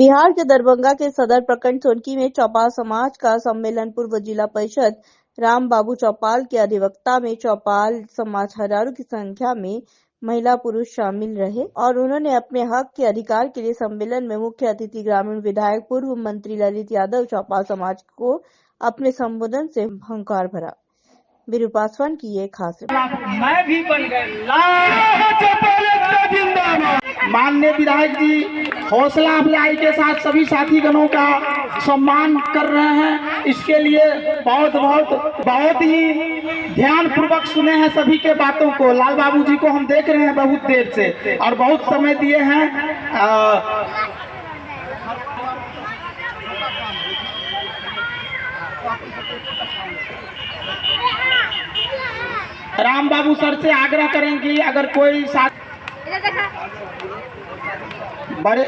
बिहार के दरभंगा के सदर प्रखंड सोनकी में चौपाल समाज का सम्मेलन पूर्व जिला परिषद राम बाबू चौपाल के अधिवक्ता में चौपाल समाज हजारों की संख्या में महिला पुरुष शामिल रहे और उन्होंने अपने हक के अधिकार के लिए सम्मेलन में मुख्य अतिथि ग्रामीण विधायक पूर्व मंत्री ललित यादव चौपाल समाज को अपने संबोधन से हंकार भरा। वीरू पासवान की ये खास मैं भी बन गए। माननीय विधायक जी हौसला अफजाई के साथ सभी साथीगणों का सम्मान कर रहे हैं। इसके लिए बहुत ही ध्यान पूर्वक सुने हैं सभी के बातों को। लाल बाबू जी को हम देख रहे हैं बहुत देर से और बहुत समय दिए हैं। राम बाबू सर से आग्रह करेंगे अगर कोई साथ बड़े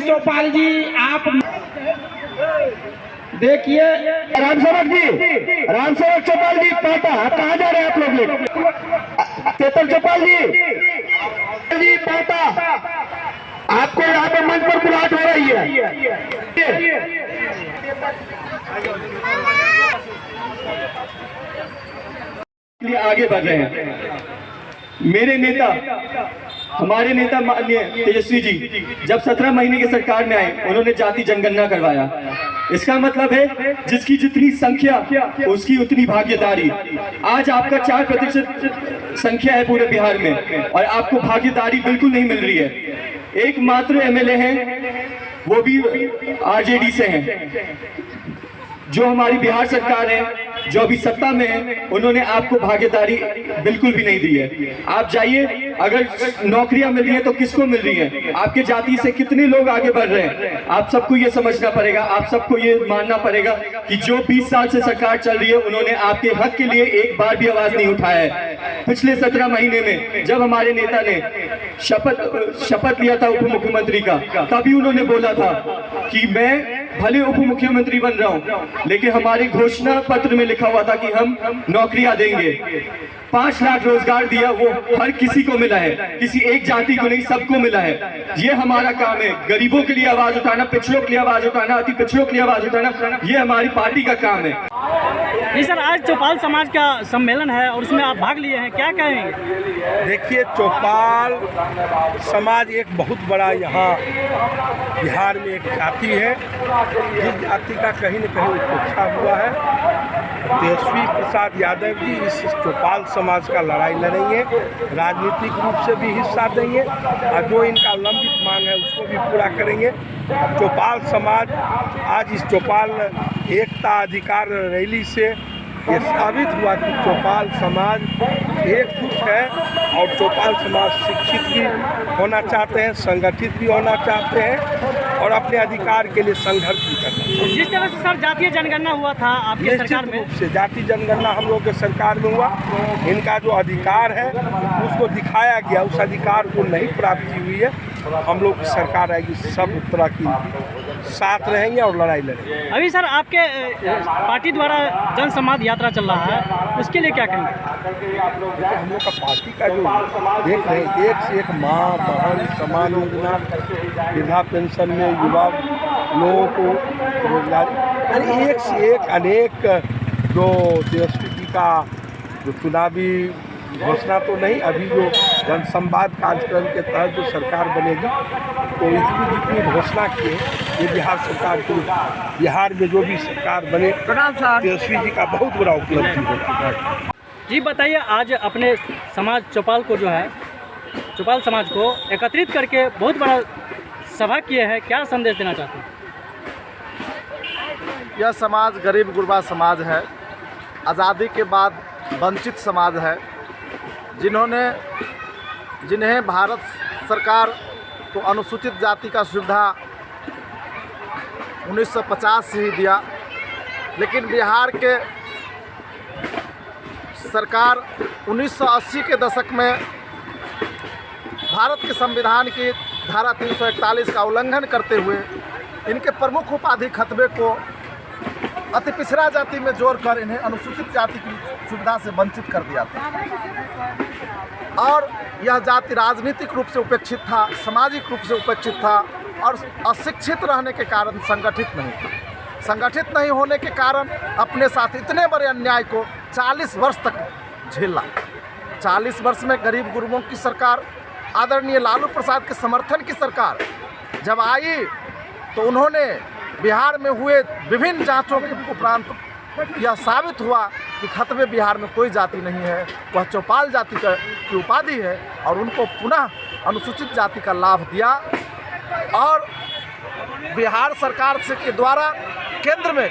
चौपाल जी आप देखिए। राम सेवक चौपाल जी पाटा कहाँ जा रहे हैं आप लोग? चेतन चौपाल जी पाटा आपको यहाँ पे मंच पर बुलाहट हो रही है। आगे बढ़ रहे हैं। मेरे नेता हमारे नेता माननीय तेजस्वी जी जब 17 महीने की सरकार में आए उन्होंने जाति जनगणना करवाया। इसका मतलब है जिसकी जितनी संख्या उसकी उतनी भागीदारी। आज आपका 4% संख्या है पूरे बिहार में और आपको भागीदारी बिल्कुल नहीं मिल रही है। एकमात्र एमएलए हैं वो भी आरजेडी से हैं। जो हमारी बिहार सरकार है जो अभी सत्ता में है उन्होंने आपको भागीदारी बिल्कुल भी नहीं दी है। आप जाइए, अगर नौकरियां मिल रही है तो किसको मिल रही है? आपके जाति से कितने लोग आगे बढ़ रहे हैं? आप सबको ये समझना पड़ेगा, आप सबको ये मानना पड़ेगा कि जो 20 साल से सरकार चल रही है उन्होंने आपके हक के लिए एक बार भी आवाज नहीं उठाया है। पिछले 17 महीने में जब हमारे नेता ने शपथ लिया था उप मुख्यमंत्री का, तभी उन्होंने बोला था कि मैं भले उप मुख्यमंत्री बन रहा हूं लेकिन हमारे घोषणा पत्र में लिखा हुआ था कि हम नौकरियां देंगे। 5 लाख रोजगार दिया, वो हर किसी को मिला है, किसी एक जाति को नहीं, सबको मिला है। ये हमारा काम है, गरीबों के लिए आवाज उठाना, पिछड़ों के लिए आवाज उठाना, अति पिछड़ों के लिए आवाज उठाना, ये हमारी पार्टी का काम है। जी सर, आज चौपाल समाज का सम्मेलन है और उसमें आप भाग लिए हैं, क्या कहेंगे? देखिए, चौपाल समाज एक बहुत बड़ा यहाँ बिहार में एक जाति है जिस जाति का कहीं न कहीं उपेक्षा हुआ है। तेजस्वी प्रसाद यादव जी इस चौपाल समाज का लड़ाई लड़ेंगे, राजनीतिक रूप से भी हिस्सा देंगे और जो इनका लंबित मांग है उसको भी पूरा करेंगे। चौपाल समाज आज इस चौपाल एकता अधिकार रैली से ये साबित हुआ कि चौपाल समाज एकजुट है और चौपाल समाज शिक्षित भी होना चाहते हैं, संगठित भी होना चाहते हैं और अपने अधिकार के लिए संघर्ष भी करना चाहते हैं। जिस तरह से सर जातीय जनगणना हुआ था आपके सरकार में, से जाति जनगणना हम लोग के सरकार में हुआ, इनका जो अधिकार है उसको दिखाया गया, उस अधिकार को नहीं प्राप्ति हुई है। हम लोग की सरकार आएगी, सब तरह की साथ रहेंगे और लड़ाई लड़ेंगे। अभी सर आपके पार्टी द्वारा जन संवाद यात्रा चल रहा है, उसके लिए क्या कहेंगे? हम लोग का पार्टी का जो देख रहे हैं, एक से एक माँ बहन समान योजना, वृद्धा पेंशन में युवा लोगों को रोजगार, एक से एक अनेक जो तेजस्वी जी का जो चुनावी घोषणा तो नहीं, अभी जो जनसंवाद कार्यक्रम के तहत जो सरकार बनेगी तो इतनी जितनी घोषणा की ये बिहार सरकार को, बिहार में जो भी सरकार बने तेजस्वी जी का बहुत बड़ा उपलब्धि होगा। जी बताइए, आज अपने समाज चौपाल को जो है, चौपाल समाज को एकत्रित करके बहुत बड़ा सभा किए हैं, क्या संदेश देना चाहते हैं? यह समाज गरीब गुरबा समाज है, आज़ादी के बाद वंचित समाज है, जिन्हें भारत सरकार को अनुसूचित जाति का सुविधा 1950 से ही दिया, लेकिन बिहार के सरकार 1980 के दशक में भारत के संविधान की धारा 341 का उल्लंघन करते हुए इनके प्रमुख उपाधि खतबे को अति पिछड़ा जाति में जोड़कर इन्हें अनुसूचित जाति की सुविधा से वंचित कर दिया था। और यह जाति राजनीतिक रूप से उपेक्षित था, सामाजिक रूप से उपेक्षित था और अशिक्षित रहने के कारण संगठित नहीं था। संगठित नहीं होने के कारण अपने साथ इतने बड़े अन्याय को 40 वर्ष तक झेला। 40 वर्ष में गरीब गुरुओं की सरकार, आदरणीय लालू प्रसाद के समर्थन की सरकार जब आई तो उन्होंने बिहार में हुए विभिन्न जांचों के उपरांत यह साबित हुआ कि खत्मे बिहार में कोई जाति नहीं है, वह चौपाल जाति की उपाधि है और उनको पुनः अनुसूचित जाति का लाभ दिया। और बिहार सरकार से के द्वारा केंद्र में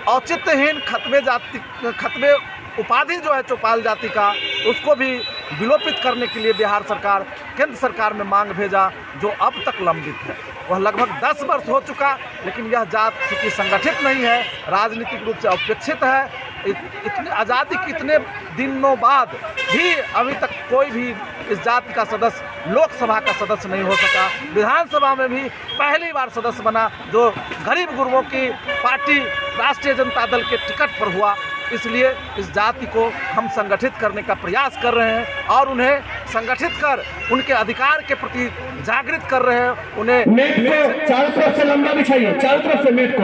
औचित्यहीन खत्मे उपाधि जो है चौपाल जाति का, उसको भी विलोपित करने के लिए बिहार सरकार केंद्र सरकार में मांग भेजा, जो अब तक लंबित है। वह लगभग 10 वर्ष हो चुका, लेकिन यह जात चूँकि संगठित नहीं है, राजनीतिक रूप से अपेक्षित है, इतने आज़ादी के इतने दिनों बाद भी अभी तक कोई भी इस जाति का सदस्य लोकसभा का सदस्य नहीं हो सका। विधानसभा में भी पहली बार सदस्य बना जो गरीब गुरुओं की पार्टी राष्ट्रीय जनता दल के टिकट पर हुआ। इसलिए इस जाति को हम संगठित करने का प्रयास कर रहे हैं और उन्हें संगठित कर उनके अधिकार के प्रति जागृत कर रहे हैं। उन्हें नेट को चारों तरफ से लंबा बिछाइए, चारों तरफ से नेट को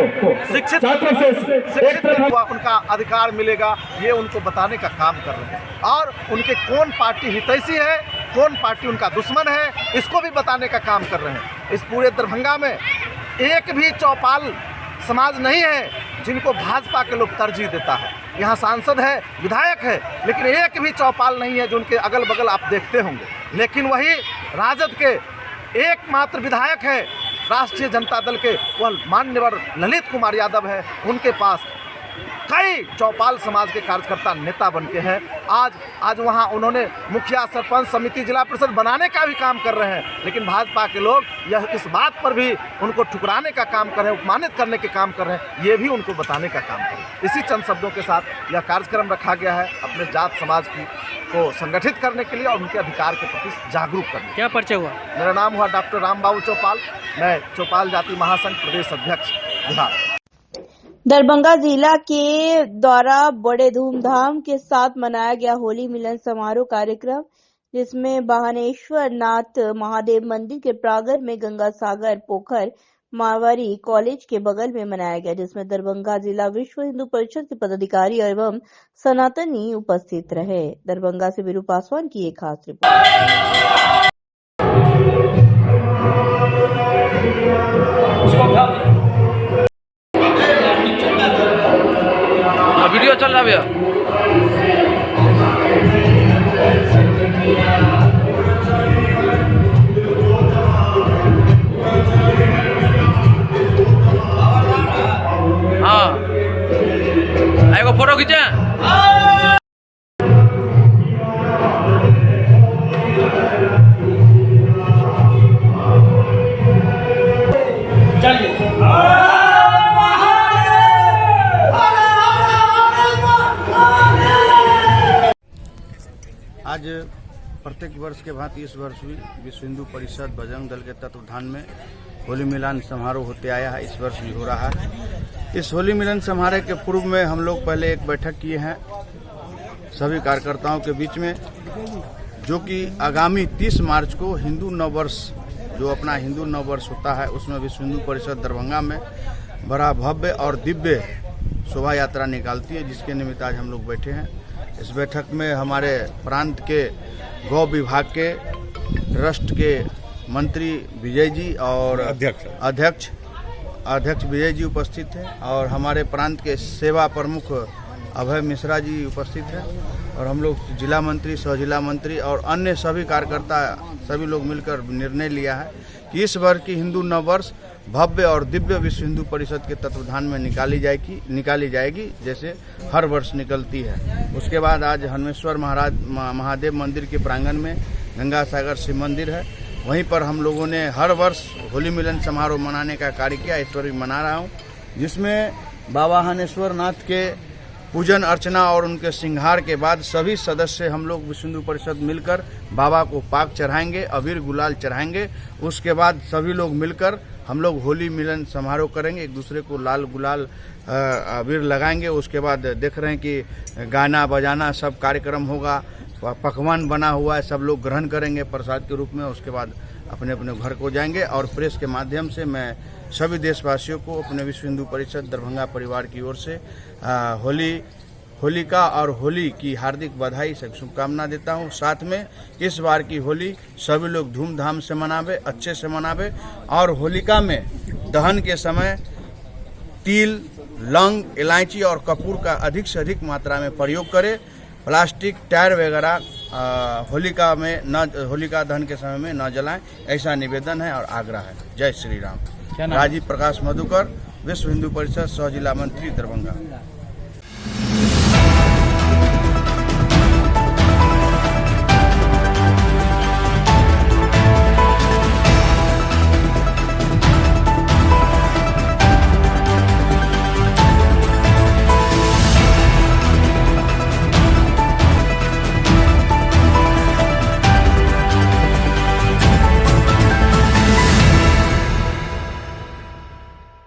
शिक्षित उनका अधिकार मिलेगा, ये उनको बताने का काम कर रहे हैं। और उनके कौन पार्टी हितैषी है, कौन पार्टी उनका दुश्मन है, इसको भी बताने का काम कर रहे हैं। इस पूरे दरभंगा में एक भी चौपाल समाज नहीं है जिनको भाजपा के लोग तरजीह देता है। यहाँ सांसद है, विधायक है, लेकिन एक भी चौपाल नहीं है जो उनके अगल बगल आप देखते होंगे। लेकिन वही राजद के एकमात्र विधायक है राष्ट्रीय जनता दल के, वह मान्यवर ललित कुमार यादव है। उनके पास कई चौपाल समाज के कार्यकर्ता नेता बन के हैं। आज वहाँ उन्होंने मुखिया, सरपंच, समिति, जिला परिषद बनाने का भी काम कर रहे हैं, लेकिन भाजपा के लोग यह इस बात पर भी उनको ठुकराने का काम कर रहे हैं, अपमानित करने के काम कर रहे हैं, ये भी उनको बताने का काम कर रहे हैं। इसी चंद शब्दों के साथ यह कार्यक्रम रखा गया है अपने जात समाज को संगठित करने के लिए और उनके अधिकार के प्रति जागरूक करने। क्या परिचय हुआ? मेरा नाम हुआ डॉक्टर राम बाबू चौपाल, मैं चौपाल जाति महासंघ प्रदेश अध्यक्ष बिहार। दरभंगा जिला के द्वारा बड़े धूमधाम के साथ मनाया गया होली मिलन समारोह कार्यक्रम, जिसमें बाहनेश्वर नाथ महादेव मंदिर के प्रांगण में गंगा सागर पोखर मारवाड़ी कॉलेज के बगल में मनाया गया, जिसमें दरभंगा जिला विश्व हिंदू परिषद के पदाधिकारी एवं सनातनी उपस्थित रहे। दरभंगा से वीरू पासवान की एक खास रिपोर्ट। वीडियो चल रहा भैया। हाँ, एगो फोटो खींचे। आज प्रत्येक वर्ष के भांति इस वर्ष भी विश्व हिंदू परिषद बजरंग दल के तत्वाधान में होली मिलन समारोह होते आया है। इस वर्ष भी हो रहा है। इस होली मिलन समारोह के पूर्व में हम लोग पहले एक बैठक किए हैं सभी कार्यकर्ताओं के बीच में, जो कि आगामी 30 मार्च को हिंदू नववर्ष, जो अपना हिंदू नववर्ष होता है, उसमें विश्व हिंदू परिषद दरभंगा में बड़ा भव्य और दिव्य शोभा यात्रा निकालती है, जिसके निमित्त आज हम लोग बैठे हैं। इस बैठक में हमारे प्रांत के गौ विभाग के ट्रस्ट के मंत्री विजय जी और अध्यक्ष विजय जी उपस्थित हैं, और हमारे प्रांत के सेवा प्रमुख अभय मिश्रा जी उपस्थित हैं, और हम लोग जिला मंत्री, सह जिला मंत्री और अन्य सभी कार्यकर्ता सभी लोग मिलकर निर्णय लिया है कि इस वर्ष की हिंदू नववर्ष भव्य और दिव्य विश्व हिंदू परिषद के तत्वाधान में निकाली जाएगी जैसे हर वर्ष निकलती है। उसके बाद आज हनुमेश्वर महादेव मंदिर के प्रांगण में गंगा सागर शिव मंदिर है, वहीं पर हम लोगों ने हर वर्ष होली मिलन समारोह मनाने का कार्य किया। इस वर्ष मना रहा हूँ, जिसमें बाबा हनेश्वर नाथ के पूजन अर्चना और उनके सिंगार के बाद सभी सदस्य हम लोग विश्व हिंदू परिषद मिलकर बाबा को पाक चढ़ाएंगे, अबीर गुलाल चढ़ाएंगे। उसके बाद सभी लोग मिलकर हम लोग होली मिलन समारोह करेंगे, एक दूसरे को लाल गुलाल अबीर लगाएंगे। उसके बाद देख रहे हैं कि गाना बजाना सब कार्यक्रम होगा, पकवान बना हुआ है, सब लोग ग्रहण करेंगे प्रसाद के रूप में। उसके बाद अपने अपने घर को जाएंगे। और प्रेस के माध्यम से मैं सभी देशवासियों को अपने विश्व हिंदू परिषद दरभंगा परिवार की ओर से होलिका और होली की हार्दिक बधाई से शुभकामना देता हूं। साथ में इस बार की होली सभी लोग धूमधाम से मनावे, अच्छे से मनावे। और होलिका में दहन के समय तिल, लौंग, इलायची और कपूर का अधिक से अधिक मात्रा में प्रयोग करें। प्लास्टिक, टायर वगैरह होलिका दहन के समय में न जलाएं, ऐसा निवेदन है और आग्रह है। जय श्री राम। राजीव प्रकाश मधुकर, विश्व हिंदू परिषद सह जिला मंत्री दरभंगा।